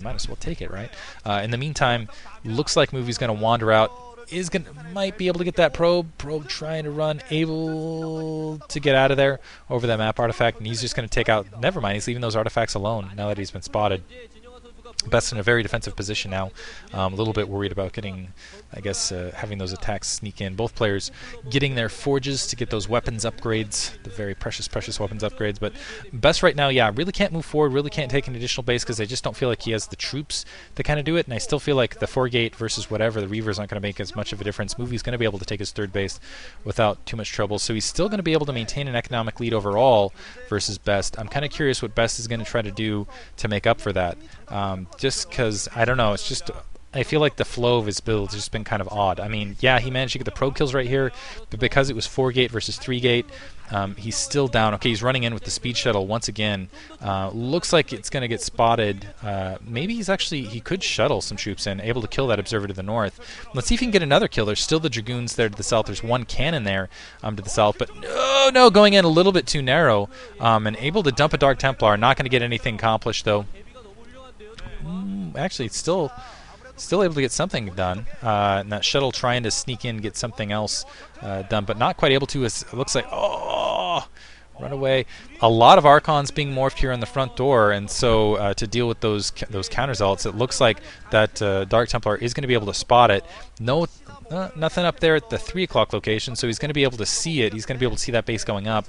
might as well take it, right? In the meantime, looks like Movie's going to wander out. Might be able to get that probe. Probe trying to run, able to get out of there over that map artifact, and he's just going to take out. Never mind, he's leaving those artifacts alone now that he's been spotted. Best in a very defensive position now. A little bit worried about getting, I guess, having those attacks sneak in. Both players getting their forges to get those weapons upgrades, the very precious, precious weapons upgrades. But Best right now, yeah, really can't move forward, really can't take an additional base because I just don't feel like he has the troops to kind of do it. And I still feel like the 4-gate versus whatever, the Reavers aren't going to make as much of a difference. Movie's going to be able to take his third base without too much trouble. So he's still going to be able to maintain an economic lead overall versus Best. I'm kind of curious what Best is going to try to do to make up for that. Just because, I don't know, it's just, I feel like the flow of his build has just been kind of odd. I mean, yeah, he managed to get the probe kills right here, but because it was 4-gate versus 3-gate, he's still down. Okay, he's running in with the speed shuttle once again. Looks like it's going to get spotted. Maybe he could shuttle some troops in, able to kill that observer to the north. Let's see if he can get another kill. There's still the Dragoons there to the south. There's one cannon there to the south, but no, going in a little bit too narrow, and able to dump a Dark Templar. Not going to get anything accomplished, though. Actually, it's still able to get something done. And that shuttle trying to sneak in, get something else done, but not quite able to. It looks like, run away. A lot of Archons being morphed here on the front door, and so to deal with those counter zealots, it looks like that Dark Templar is going to be able to spot it. No, nothing up there at the 3 o'clock location, so he's going to be able to see it. He's going to be able to see that base going up.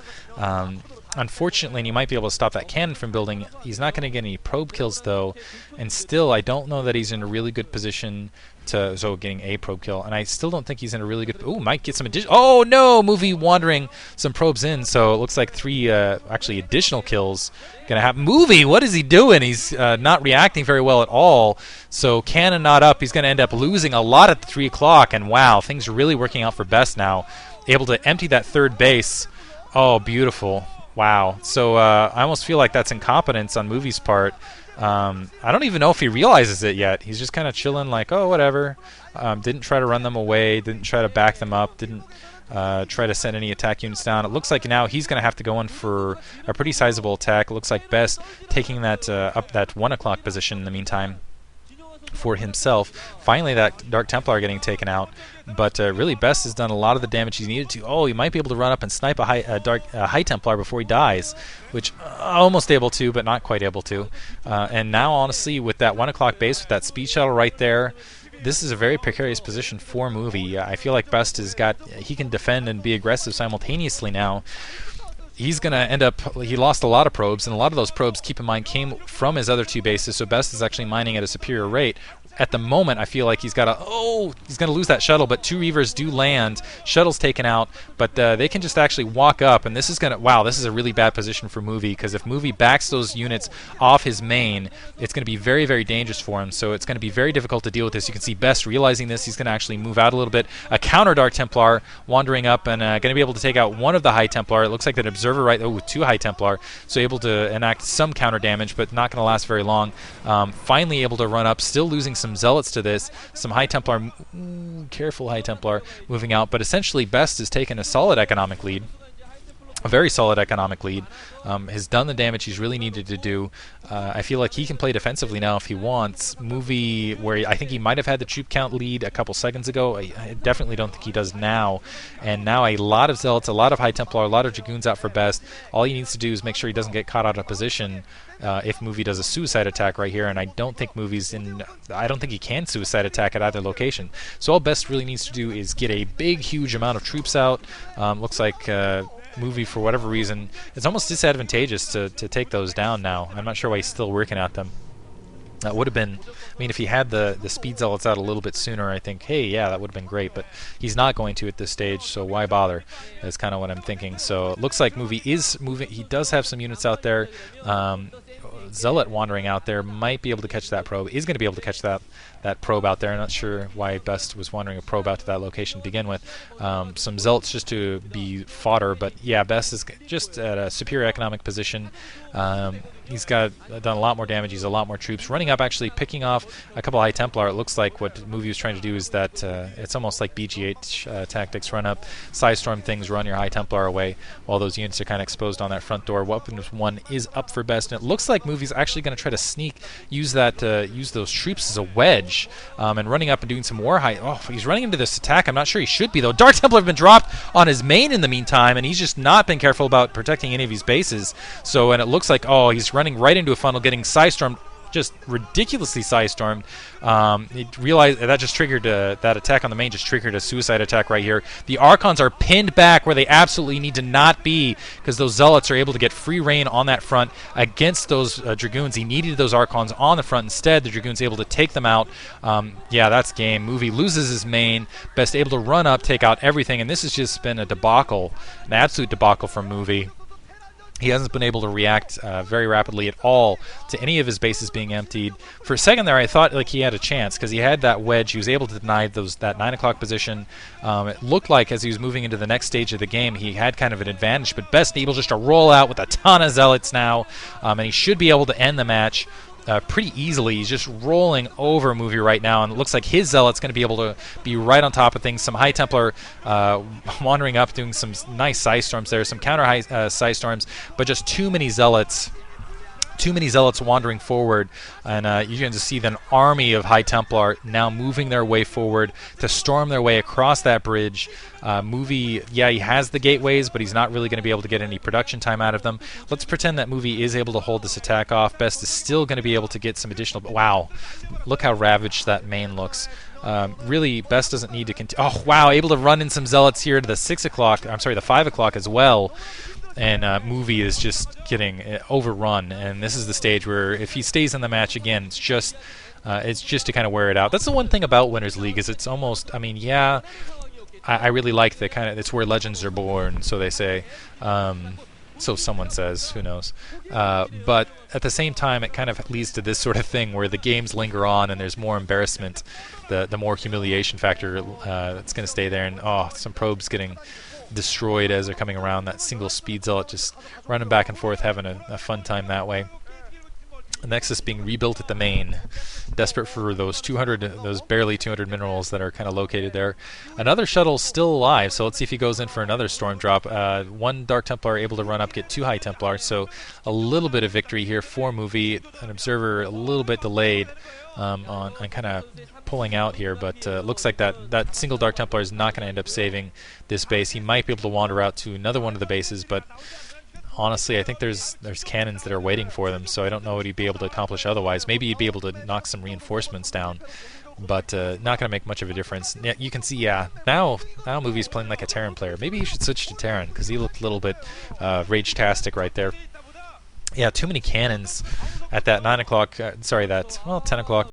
Unfortunately, and you might be able to stop that cannon from building. He's not going to get any probe kills, though, and still, I don't know that he's in a really good position to getting a probe kill, and I still don't think he's in a really good. Oh, might get some additional. Oh no, Movie wandering some probes in, so it looks like 3 actually additional kills gonna happen. Movie, what is he doing? He's not reacting very well at all. So cannon not up. He's gonna end up losing a lot at the 3 o'clock, and wow, things are really working out for Best now. Able to empty that third base. Oh, beautiful. Wow. So I almost feel like that's incompetence on Movie's part. I don't even know if he realizes it yet. He's just kind of chilling like, oh, whatever. Didn't try to run them away. Didn't try to back them up. Didn't try to send any attack units down. It looks like now he's going to have to go in for a pretty sizable attack. It looks like Best taking that up that 1 o'clock position in the meantime for himself. Finally, that Dark Templar getting taken out, but really Best has done a lot of the damage he needed to. Oh, he might be able to run up and snipe a High Templar before he dies, which almost able to, but not quite able to. And now, honestly, with that 1 o'clock base, with that speed shuttle right there, this is a very precarious position for Movie. I feel like Best he can defend and be aggressive simultaneously now. He's going to end up, he lost a lot of probes, and a lot of those probes, keep in mind, came from his other 2 bases, so Best is actually mining at a superior rate. At the moment, I feel like he's going to lose that shuttle, but 2 Reavers do land. Shuttle's taken out, but they can just actually walk up, and this is going to, wow, this is a really bad position for Movie, because if Movie backs those units off his main, it's going to be very, very dangerous for him, so it's going to be very difficult to deal with this. You can see Best realizing this. He's going to actually move out a little bit. A counter Dark Templar wandering up and going to be able to take out 1 of the High Templar. It looks like that Observer right, 2 High Templar, so able to enact some counter damage, but not going to last very long. Finally able to run up, still losing some Zealots to this, some High Templar, careful High Templar moving out, but essentially Best has taken a solid economic lead, a very solid economic lead, has done the damage he's really needed to do. I feel like he can play defensively now if he wants. Movie, where I think he might have had the troop count lead a couple seconds ago, I definitely don't think he does now. And now a lot of Zealots, a lot of High Templar, a lot of Dragoons out for Best. All he needs to do is make sure he doesn't get caught out of position if Movie does a suicide attack right here, and I don't think I don't think he can suicide attack at either location. So all Best really needs to do is get a big, huge amount of troops out. Looks like Movie, for whatever reason, it's almost disadvantageous to take those down now. I'm not sure why he's still working at them. That would have been, I mean, if he had the speed zealots out a little bit sooner, I think, hey, yeah, that would have been great, but he's not going to at this stage, so why bother? That's kind of what I'm thinking. So it looks like Movie is moving. He does have some units out there. Zealot wandering out there might be able to catch that probe. Is going to be able to catch that probe out there. I'm not sure why Best was wandering a probe out to that location to begin with. Some Zealots just to be fodder, but yeah, Best is just at a superior economic position. He's done a lot more damage. He's a lot more troops. Running up, actually picking off a couple High Templar. It looks like what Movie was trying to do is that it's almost like BGH tactics. Run up, Psystorm things, run your High Templar away while those units are kind of exposed on that front door. Weapon 1 is up for Best, and it looks like like Movie's actually going to try to use those troops as a wedge, and running up and doing some war height. Oh, he's running into this attack. I'm not sure he should be, though. Dark Templar have been dropped on his main in the meantime, and he's just not been careful about protecting any of his bases. So, and it looks like, oh, he's running right into a funnel, getting Psystormed, just ridiculously Psystormed. He realized that just triggered that attack on the main just triggered a suicide attack right here. The Archons are pinned back where they absolutely need to not be, because those Zealots are able to get free reign on that front against those Dragoons. He needed those Archons on the front. Instead, the Dragoons able to take them out. Yeah, that's game. Movie loses his main. Best able to run up, take out everything, and this has just been a debacle, an absolute debacle from Movie. He hasn't been able to react very rapidly at all to any of his bases being emptied. For a second there, I thought like he had a chance because he had that wedge. He was able to deny that 9 o'clock position. It looked like as he was moving into the next stage of the game, he had kind of an advantage. But Best able just to roll out with a ton of Zealots now, and he should be able to end the match pretty easily. He's just rolling over Movie right now, and it looks like his Zealot's going to be able to be right on top of things. Some High Templar wandering up, doing some nice Psystorms there, some counter Psystorms, but just too many Zealots wandering forward, and you can just see an army of High Templar now moving their way forward to storm their way across that bridge. Movie, yeah, he has the gateways, but he's not really going to be able to get any production time out of them. Let's pretend that Movie is able to hold this attack off. Best is still going to be able to get some additional... Wow, look how ravaged that main looks. Really, Best doesn't need to continue... Oh, wow, able to run in some Zealots here to the 6 o'clock... I'm sorry, the 5 o'clock as well. And Movie is just getting overrun, and this is the stage where if he stays in the match again, it's just to kind of wear it out. That's the one thing about Winners League is it's almost, I mean, yeah, I really like the kind of, it's where legends are born, so they say. So someone says, who knows. But at the same time, it kind of leads to this sort of thing where the games linger on and there's more embarrassment, the more humiliation factor that's going to stay there. And, oh, some probes getting destroyed as they're coming around. That single speed Zealot just running back and forth, having a fun time that way. Nexus being rebuilt at the main, desperate for those barely 200 minerals that are kind of located there. Another shuttle still alive, so let's see if he goes in for another storm drop. One Dark Templar able to run up, get 2 High Templar, so a little bit of victory here for Movie. An Observer a little bit delayed on kind of pulling out here, but looks like that single Dark Templar is not going to end up saving this base. He might be able to wander out to another one of the bases, but honestly, I think there's cannons that are waiting for them, so I don't know what he'd be able to accomplish otherwise. Maybe he'd be able to knock some reinforcements down, but not going to make much of a difference. Yeah, you can see, yeah, now Movie's playing like a Terran player. Maybe he should switch to Terran, because he looked a little bit rage-tastic right there. Yeah, too many cannons at that 9 o'clock, 10 o'clock